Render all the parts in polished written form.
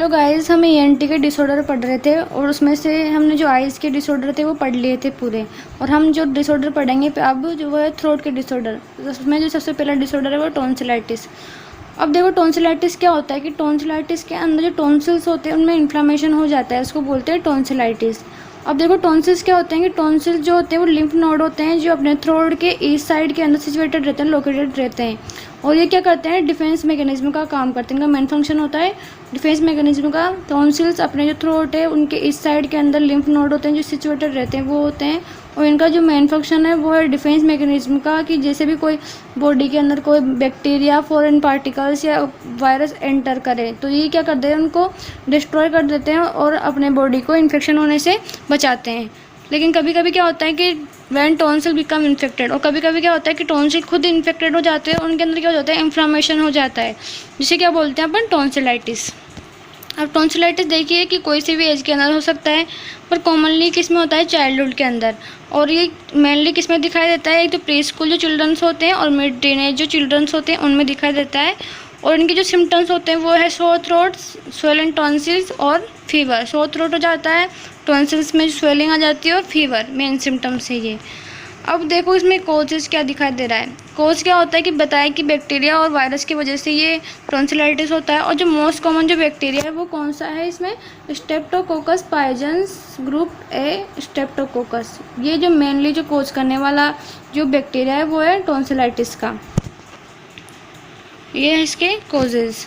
Hello guys, हम ENT के disorder पढ़ रहे थे और उसमें से हमने जो आइज़ के डिसऑर्डर थे वो पढ़ लिए थे पूरे। और हम जो डिसऑर्डर पढ़ेंगे अब जो वो है थ्रोट के डिसऑर्डर। उसमें जो सबसे पहला डिसऑर्डर है वो टॉन्सिलाइटिस। अब देखो टॉन्सिलाइटिस क्या होता है कि टॉन्सिलाइटिस के अंदर जो टॉन्सिल्स होते हैं उनमें इन्फ्लामेशन हो जाता है, उसको बोलते हैं टॉन्सिलाइटिस। अब देखो टॉन्सिल्स क्या होते हैं कि टॉन्सिल्स जो होते हैं वो लिम्फ नोड होते हैं जो अपने थ्रोट के ईस्ट साइड के अंदर सिचुएटेड रहते हैं, लोकेटेड रहते हैं। और ये क्या करते हैं, डिफेंस मैकेनिज्म का काम करते हैं। इनका मेन फंक्शन होता है डिफेंस मैकेनिज्म का। टॉन्सिल्स अपने जो थ्रोट है उनके इस साइड के अंदर लिम्फ नोड होते हैं जो सिचुएटेड रहते हैं, वो होते हैं। और इनका जो मेन फंक्शन है वो है डिफेंस मैकेनिज्म का, कि जैसे भी कोई बॉडी के अंदर कोई बैक्टीरिया, फॉरेन पार्टिकल्स या वायरस एंटर करे तो ये क्या करते हैं, उनको डिस्ट्रॉय कर देते हैं और अपने बॉडी को इन्फेक्शन होने से बचाते हैं। लेकिन कभी कभी क्या होता है कि वैन टॉन्सिल बिकम इन्फेक्टेड, और कभी कभी क्या होता है कि टॉन्सिल खुद इन्फेक्टेड हो जाते हैं, उनके अंदर क्या हो जाता है, इन्फ्लामेशन हो जाता है, जिसे क्या बोलते हैं अपन, टॉन्सिलाइटिस। अब टॉन्सिलाइटिस देखिए कि कोई सी भी एज के अंदर हो सकता है, पर कॉमनली किस में होता है, चाइल्डहुड के अंदर। और ये मेनली किस में दिखाई देता है, एक तो प्री स्कूल जो चिल्ड्रंस होते हैं और मिड टीनेज जो चिल्ड्रंस होते हैं उनमें दिखाई देता है। और इनके जो सिम्टम्स होते हैं वो है सोर थ्रोट, स्वेलन टॉन्सिल्स और फीवर। सोर थ्रोट हो जाता है, टॉन्सिल्स में स्वेलिंग आ जाती है और फीवर मेन सिम्टम्स है ये। अब देखो इसमें कोजेस क्या दिखाई दे रहा है। कोज क्या होता है कि बताया कि बैक्टीरिया और वायरस की वजह से ये टॉन्सिलाइटिस होता है। और जो मोस्ट कॉमन जो बैक्टीरिया है वो कौन सा है, इसमें स्ट्रेप्टोकोकस पाइजन्स ग्रुप ए स्ट्रेप्टोकोकस। ये जो मेनली जो कोज करने वाला जो बैक्टीरिया है वो है टॉन्सिलाइटिस का। ये है इसके कोजेस।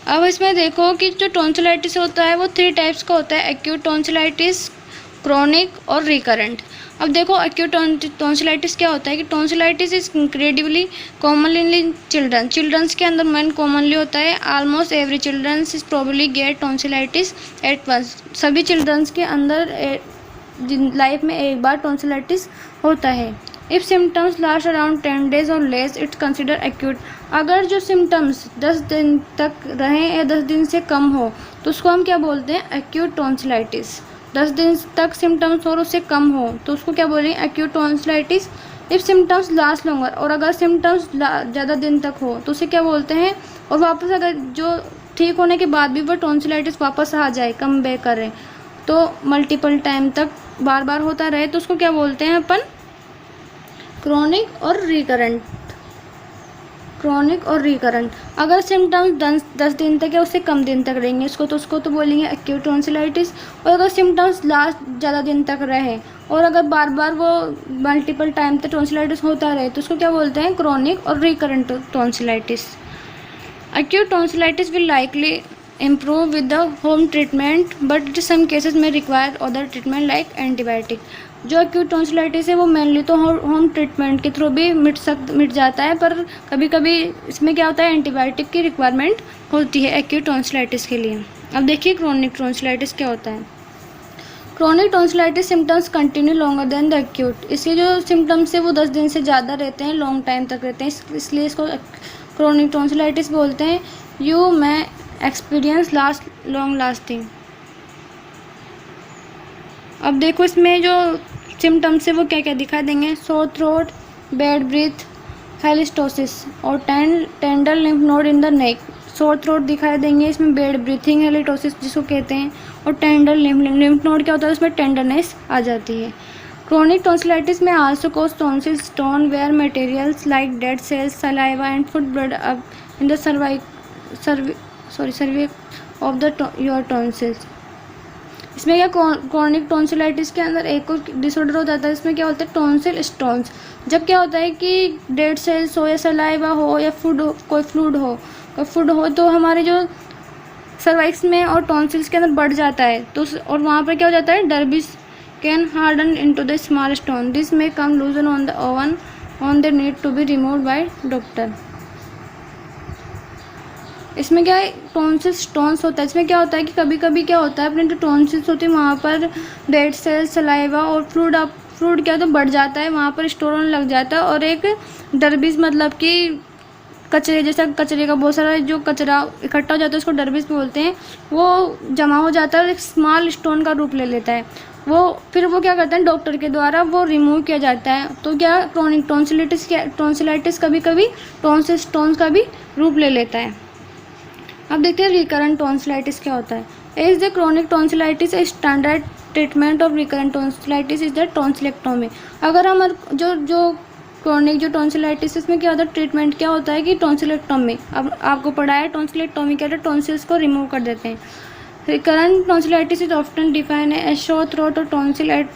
अब इसमें देखो कि जो टॉन्सिलाइटिस होता है वो 3 टाइप्स का होता है, एक्यूट टॉन्सिलाइटिस, क्रोनिक और रिकरेंट। अब देखो एक्यूट टॉन्सिलाइटिस क्या होता है कि tonsillitis is incredibly commonly in childrens के अंदर मेन कॉमनली होता है। Almost every childrens is probably get tonsillitis at once. सभी चिल्ड्रंस के अंदर लाइफ में एक बार टॉन्सिलाइटिस होता है। If symptoms last around 10 days और लेस इट्स कंसिडर एक्यूट। अगर जो सिम्टम्स 10 दिन तक रहें या 10 दिन से कम हो तो उसको हम क्या बोलते हैं, एक्यूट टॉन्सिलाइटिस। 10 दिन तक सिम्टम्स और उससे कम हो तो उसको क्या बोलेंगे, acute tonsillitis. If symptoms last longer, और अगर सिम्टम्स ज़्यादा दिन तक हो तो उसे क्या बोलते हैं, और वापस अगर जो ठीक होने के बाद भी वो टॉन्सिलाइटिस वापस आ जाए, कम बैक करे, तो मल्टीपल टाइम तक बार बार होता रहे तो उसको क्या बोलते हैं अपन, क्रोनिक और रिकरेंट। क्रोनिक और रिकरेंट। अगर सिम्टम्स 10 दिन तक या उससे कम दिन तक रहेंगे उसको तो बोलेंगे एक्यूट टॉन्सिलाइटिस। और अगर सिम्टम्स लास्ट ज़्यादा दिन तक रहे और अगर बार बार वो मल्टीपल टाइम तक टॉन्सिलाइटिस होता रहे तो उसको क्या बोलते हैं, क्रोनिक और recurrent tonsillitis. Acute tonsillitis will likely improve with the home treatment but some cases may require other treatment like antibiotic। जो एक्यूट टॉन्सिलाइटिस है वो मेनली तो होम ट्रीटमेंट के थ्रू भी मिट जाता है, पर कभी कभी इसमें क्या होता है, एंटीबायोटिक की रिक्वायरमेंट होती है एक्यूट टॉन्सिलाइटिस के लिए। अब देखिए क्रोनिक टॉन्सिलाइटिस क्या होता है। Chronic tonsillitis symptoms continue longer than the acute. इसके जो सिम्टम्स है वो 10 दिन से ज़्यादा रहते हैं, लॉन्ग टाइम तक रहते हैं, इसलिए इसको क्रोनिक टॉन्सिलाइटिस बोलते हैं। यू मैं एक्सपीरियंस लास्ट लॉन्ग लास्टिंग। अब देखो इसमें जो सिम्टम्स है वो क्या क्या दिखा देंगे, सोर थ्रोट, बैड ब्रीथ, हेलिस्टोसिस और tender lymph node in the neck. Sore throat दिखाई देंगे, इसमें बैड ब्रीथिंग, हेलिस्टोसिस जिसको कहते हैं, और टेंडर लिम्फ नोड क्या होता है, उसमें टेंडरनेस आ जाती है। क्रोनिक टॉन्सिलाइटिस में also cause tonsil stone where materials like dead cells, saliva and food build up in the सर्विक ऑफ द योर टॉन्सिल्स। इसमें क्या क्रोनिक टॉन्सिलाइटिस के अंदर एक और डिसऑर्डर हो जाता है, इसमें क्या होता है, टॉन्सिल स्टोन्स। जब क्या होता है कि डेड सेल्स हो या सलाइवा हो या कोई फूड हो तो हमारे जो सर्वाइक्स में और टॉन्सिल्स के अंदर बढ़ जाता है, तो और वहाँ पर क्या हो जाता है, debris can harden into the small stone, this may come loosen on the own on the need to be remove by doctor. इसमें क्या है, टॉन्सिल्स स्टोन्स होता है। इसमें क्या होता है कि कभी कभी क्या होता है, अपने जो टॉन्सिल्स होते हैं वहाँ पर डेड सेल्स, सलाइवा और फ्लूइड क्या तो बढ़ जाता है, वहाँ पर स्टोर होने लग जाता है, और एक डर्बिस मतलब कि कचरे जैसा, कचरे का बहुत सारा जो कचरा इकट्ठा हो जाता है उसको डर्बिस बोलते हैं, वो जमा हो जाता है और एक स्मॉल स्टोन का रूप ले लेता है। फिर वो क्या करते हैं, डॉक्टर के द्वारा वो रिमूव किया जाता है। तो क्या क्रोनिक टॉन्सिलाइटिस कभी कभी टॉन्सिल स्टोन्स का भी रूप ले लेता है। अब देखते हैं रिकरेंट टॉन्सिलाइटिस क्या होता है। Is the chronic tonsillitis a standard treatment of recurrent tonsillitis is the tonsillectomy. अगर हम जो क्रोनिक जो टॉन्सिलाइटिस इसमें क्या होता है, ट्रीटमेंट क्या होता है कि टॉन्सिलेक्टोमी। अब आपको पढ़ा है टॉन्सिलेक्टोमी क्या होता है, टॉन्सिल्स को रिमूव कर देते हैं। Recurrent tonsillitis is often define as sore throat और टॉन्सिल एट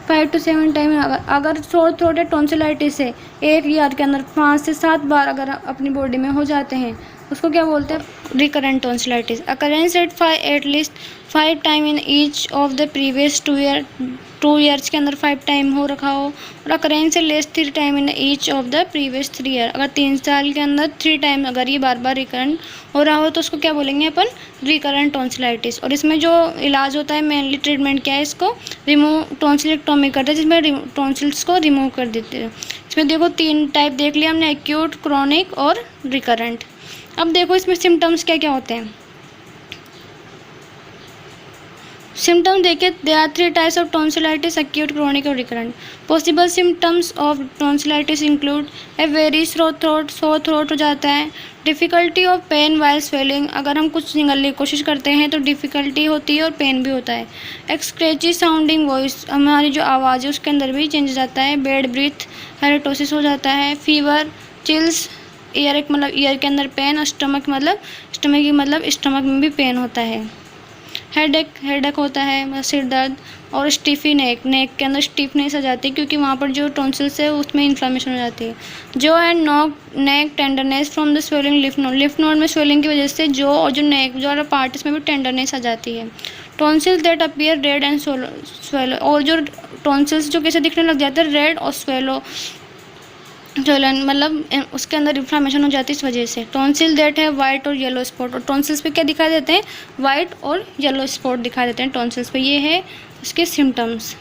5 to 7 टाइम। अगर शोर थ्रोट या टॉन्सिलाइटिस है 1 ईयर के अंदर 5 से 7 बार अगर अपनी बॉडी में हो जाते हैं उसको क्या बोलते हैं, recurrent tonsillitis. Occurrence at least 5 time in each of the previous 2 years के अंदर 5 टाइम हो रखा हो, और occurrence less 3 time in each of the previous 3 year. अगर 3 साल के अंदर 3 टाइम अगर ये बार बार रिकरेंट हो रहा हो तो उसको क्या बोलेंगे अपन, रिकरेंट टॉन्सिलाइटिस। और इसमें जो इलाज होता है मेनली ट्रीटमेंट क्या है, इसको रिमूव टॉन्सिलेक्टोमी करते हैं जिसमें टॉन्सिल्स को रिमूव कर देते हैं। इसमें देखो 3 टाइप देख लिया हमने, एक्यूट, क्रोनिक और रिकरेंट। अब देखो इसमें सिम्टम्स क्या क्या होते हैं। सिम्टम्स देखिए, there are 3 types of tonsillitis, acute, chronic और recurrent. Possible symptoms of tonsillitis include a very sore throat हो जाता है, difficulty of pain while swelling. अगर हम कुछ निगलने की कोशिश करते हैं तो डिफ़िकल्टी होती है और पेन भी होता है। एक स्क्रेची साउंडिंग वॉइस, हमारी जो आवाज़ है उसके अंदर भी चेंज जाता है। बैड ब्रीथ, हेरेटोसिस हो जाता है। फीवर, चिल्स, ईयर एक मतलब ईयर के अंदर पेन, स्टमक स्टमक में भी पेन होता है। हेडेक होता है, मतलब सिर दर्द। और स्टिफी नेक के अंदर स्टिफनेस आ जाती है क्योंकि वहाँ पर जो टॉन्सिल्स है उसमें इन्फ्लामेशन हो जाती है। जो and neck tenderness from the swelling leaf node में स्वेलिंग की वजह से जो और जो नेक जो वाला पार्ट इसमें भी टेंडरनेस आ जाती है। Tonsils that appear red and swallow, और जो टॉन्सिल्स जो कैसे दिखने लग जाते हैं, रेड और स्वेलो मतलब उसके अंदर इन्फ्लामेशन हो जाती है इस वजह से। टॉन्सिल दैट है वाइट और येलो स्पॉट, और टॉन्सिल्स पे क्या दिखाई देते हैं, वाइट और येलो स्पॉट दिखाई देते हैं टॉन्सिल्स पे। ये है इसके सिम्टम्स।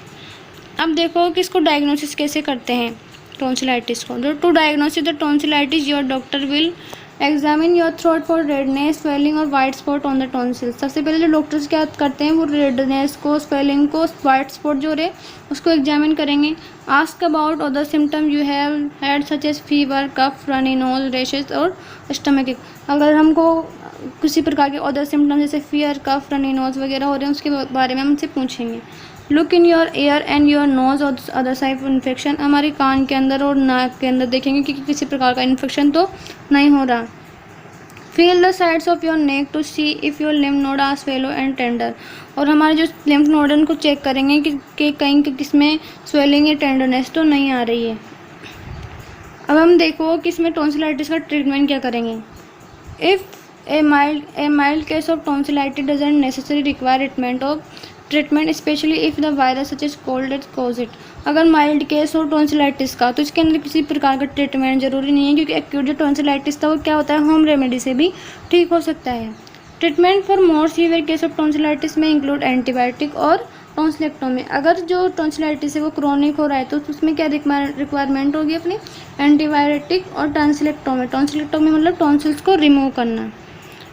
अब देखो कि इसको डायग्नोसिस कैसे करते हैं टॉन्सिलाइटिस को। जो to diagnosis the tonsillitis your doctor will examine your throat for redness, swelling और white spot on the tonsils. सबसे पहले जो डॉक्टर्स क्या करते हैं वो रेडनेस को, स्वेलिंग को, वाइट स्पॉट जो रहे उसको एग्जामिन करेंगे। Ask about other symptom you have had such as fever, cough, runny nose, rashes और स्टमक एक। अगर हमको किसी प्रकार के अदर सिम्टम जैसे फीवर, कफ, रनी नोज वगैरह हो रहे हैं उसके बारे में हमसे पूछेंगे। Look in your ear and your nose और अदर साइड ऑफ इन्फेक्शन। हमारे कान के अंदर और नाक के अंदर देखेंगे कि किसी प्रकार का इन्फेक्शन तो नहीं हो रहा। Feel the sides of your neck to see if your lymph node are swollen and tender. और हमारे जो लिम्फ नोड है उनको चेक करेंगे कि कहीं किसमें स्वेलिंग या टेंडरनेस तो नहीं आ रही है। अब हम देखो कि इसमें टॉन्सिलाइटिस का ट्रीटमेंट क्या करेंगे। If a mild case of tonsillitis doesn't necessary require treatment specially if the virus such as cold as cause it. अगर माइल्ड केस हो टॉन्सिलाइटिस का तो इसके अंदर किसी प्रकार का ट्रीटमेंट जरूरी नहीं है, क्योंकि एक्यूट जो टॉन्सिलाइटिस था वो क्या होता है, होम रेमेडी से भी ठीक हो सकता है। Treatment for more severe case of tonsillitis में इंक्लूड एंटीबायोटिक और टॉन्सिलेक्टोमी। अगर जो टॉन्सिलाइटिस है वो क्रोनिक हो रहा है तो उसमें क्या रिक्वायरमेंट होगी अपनी, एंटीबायोटिक और टॉन्सिलेक्टोमी। टॉन्सिलेक्टोमी मतलब टॉन्सिल्स को रिमूव करना।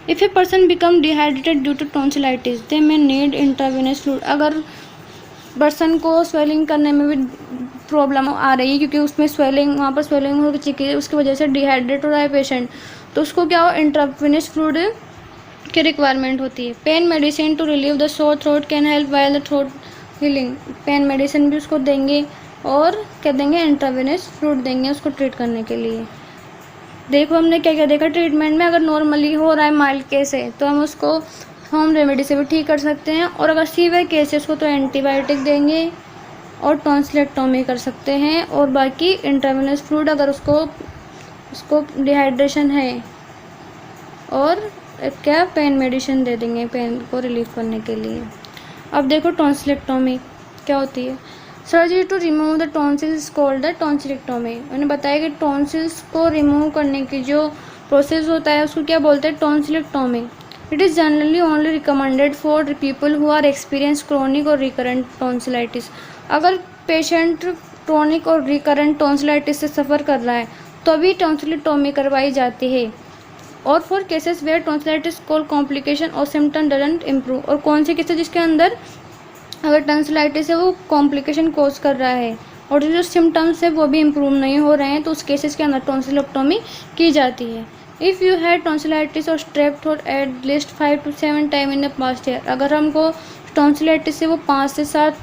If a person become dehydrated due to tonsillitis they may need intravenous fluid. अगर पर्सन को स्वेलिंग करने में भी प्रॉब्लम आ रही है क्योंकि उसमें वहाँ पर स्वेलिंग हो चुकी है, उसकी वजह से डिहाइड्रेट हो रहा है पेशेंट, तो उसको क्या हो, इंट्रावेनस फ्लूइड की रिक्वायरमेंट होती है। Pain medicine to relieve the sore throat can help while the throat healing. Pain medicine भी उसको देंगे और क्या देंगे, इंट्रावेनस फ्लूइड देंगे उसको ट्रीट करने के लिए। देखो हमने क्या क्या देखा ट्रीटमेंट में। अगर नॉर्मली हो रहा है माइल्ड केस है तो हम उसको होम रेमेडी से भी ठीक कर सकते हैं, और अगर सीवियर केस है उसको तो एंटीबायोटिक देंगे और टॉन्सिलेक्टोमी कर सकते हैं, और बाकी इंट्रावेनस फ्लूइड अगर उसको डिहाइड्रेशन है, और क्या पेन मेडिसिन दे देंगे पेन को रिलीफ करने के लिए। अब देखो टॉन्सिलेक्टोमी क्या होती है। Surgery to remove the tonsils called the tonsillectomy. मैंने बताया कि टॉन्सिल्स को रिमूव करने की जो प्रोसेस होता है उसको क्या बोलते हैं, tonsillectomy. It is generally only recommended for people who are experience chronic और रिकरेंट टॉन्सिलाइटिस। अगर पेशेंट क्रोनिक और रिकरेंट टॉन्सिलाइटिस से सफ़र कर रहा है तो अभी टॉन्सिलेक्टोमी करवाई जाती है। और for cases where tonsillitis call complication or symptom doesn't improve. और कौन से केसेस जिसके अंदर अगर टॉन्सिलाइटिस है वो कॉम्प्लिकेशन कॉज कर रहा है और जो सिम्टम्स है वो भी इम्प्रूव नहीं हो रहे हैं, तो उस केसेस के अंदर टॉन्सिलेक्टोमी की जाती है। इफ़ यू हैड टॉन्सिलाइटिस और strep throat at least 5 to 7 time in the past year, अगर हमको टॉन्सिलाइटिस से वो 5 से 7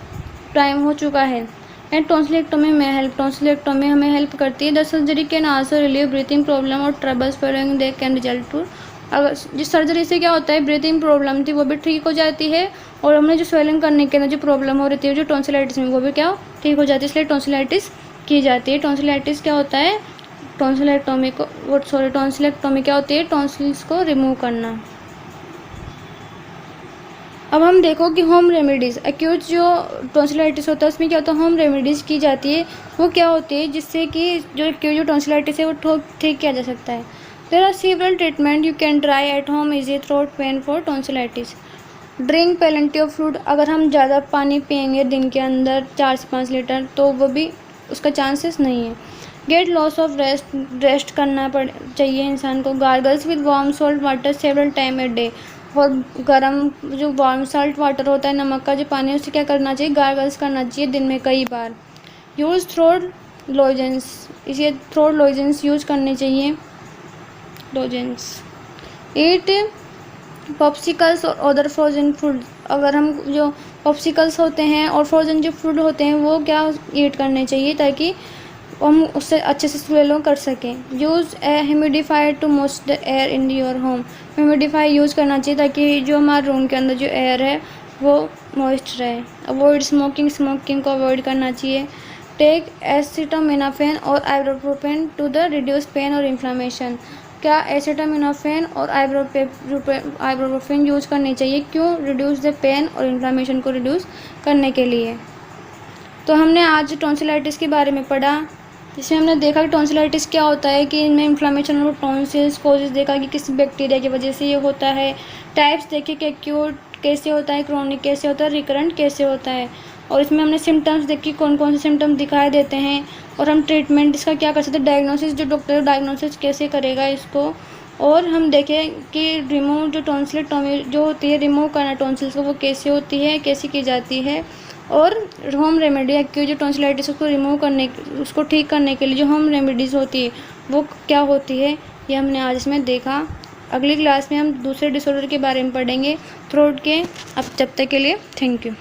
टाइम हो चुका है, एंड टॉन्सिलेक्टोमी हमें हेल्प करती है। The surgery can also relieve breathing problem और troubles following they can result to, अगर जिस सर्जरी से क्या होता है, ब्रीथिंग प्रॉब्लम थी वो भी ठीक हो जाती है, और हमने जो स्वेलिंग करने के अंदर जो प्रॉब्लम हो रही थी जो टॉन्सिलाइटिस में, वो भी क्या ठीक हो जाती है, इसलिए टॉन्सिलाइटिस की जाती है। टॉन्सिलाइटिस क्या होता है, टॉन्सिलेक्टोमी क्या होती है, टॉन्सिल्स को रिमूव करना। अब हम देखो कि होम रेमेडीज़, एक्यूट जो टॉन्सिलाइटिस होता है उसमें क्या होता है, होम रेमेडीज़ की जाती है, वो क्या होती है जिससे कि जो टॉन्सिलाइटिस है वो ठीक किया जा सकता है। There are several treatment you can try at home ease throat pain for tonsillitis. Drink plenty of fluid, अगर हम ज़्यादा पानी पियेंगे दिन के अंदर 4 से 5 लीटर तो वो भी उसका चांसेस नहीं है। गेट लॉस ऑफ रेस्ट करना चाहिए इंसान को। Gargles with warm salt water several time a day, और गर्म जो वार्म सॉल्ट वाटर होता है, नमक का जो पानी है, उससे क्या करना चाहिए, गार्गल्स करना चाहिए दिन में कई बार। यूज़ थ्रोट लोजेंस, इसे थ्रोट लोजेंस यूज़ करने चाहिए, लोजेंस। ईट पॉप्सिकल्स और अदर फ्रोजन फूड, अगर हम जो पॉप्सिकल्स होते हैं और फ्रोजन जो फूड होते हैं वो क्या ईट करने चाहिए ताकि हम उससे अच्छे से स्वेलो कर सकें। Use a humidifier to moist the air in your home, humidifier use करना चाहिए ताकि जो हमारे रूम के अंदर जो एयर है वो मॉइस्ट रहे। अवॉइड स्मोकिंग को अवॉइड करना चाहिए। टेक एसिटामिनोफेन और ibuprofen to the reduce pain और इन्फ्लामेशन, क्या एसिटामिनोफेन और आइबुप्रोफेन यूज़ करनी चाहिए, क्यों, रिड्यूस द पेन और इन्फ्लामेशन को रिड्यूस करने के लिए। तो हमने आज टॉन्सिलाइटिस के बारे में पढ़ा, जिसमें हमने देखा कि टॉन्सिलाइटिस क्या होता है, कि इनमें इन्फ्लामेशन और टॉन्सिल्स कोजेस देखा कि किस बैक्टीरिया की वजह से ये होता है। टाइप्स देखे कि एक्यूट कैसे होता है, क्रोनिक कैसे होता है, रिकरेंट कैसे होता है, और इसमें हमने सिम्टम्स देखे कौन कौन से सिम्टम्स दिखाई देते हैं, और हम ट्रीटमेंट इसका क्या कर सकते हैं, डायग्नोसिस जो डॉक्टर डायग्नोसिस कैसे करेगा इसको। और हम देखें कि रिमूव जो टॉन्सिलेक्टोमी जो होती है, रिमूव करना टॉन्सिल्स को, वो कैसे होती है, कैसे की जाती है। और होम रेमेडी एक्यूट जो टॉन्सिलाइटिस उसको रिमूव करने, उसको ठीक करने के लिए जो होम रेमेडीज़ होती है वो क्या होती है, ये हमने आज इसमें देखा। अगली क्लास में हम दूसरे डिसऑर्डर के बारे में पढ़ेंगे, थ्रोट के। अब जब तक के लिए थैंक यू।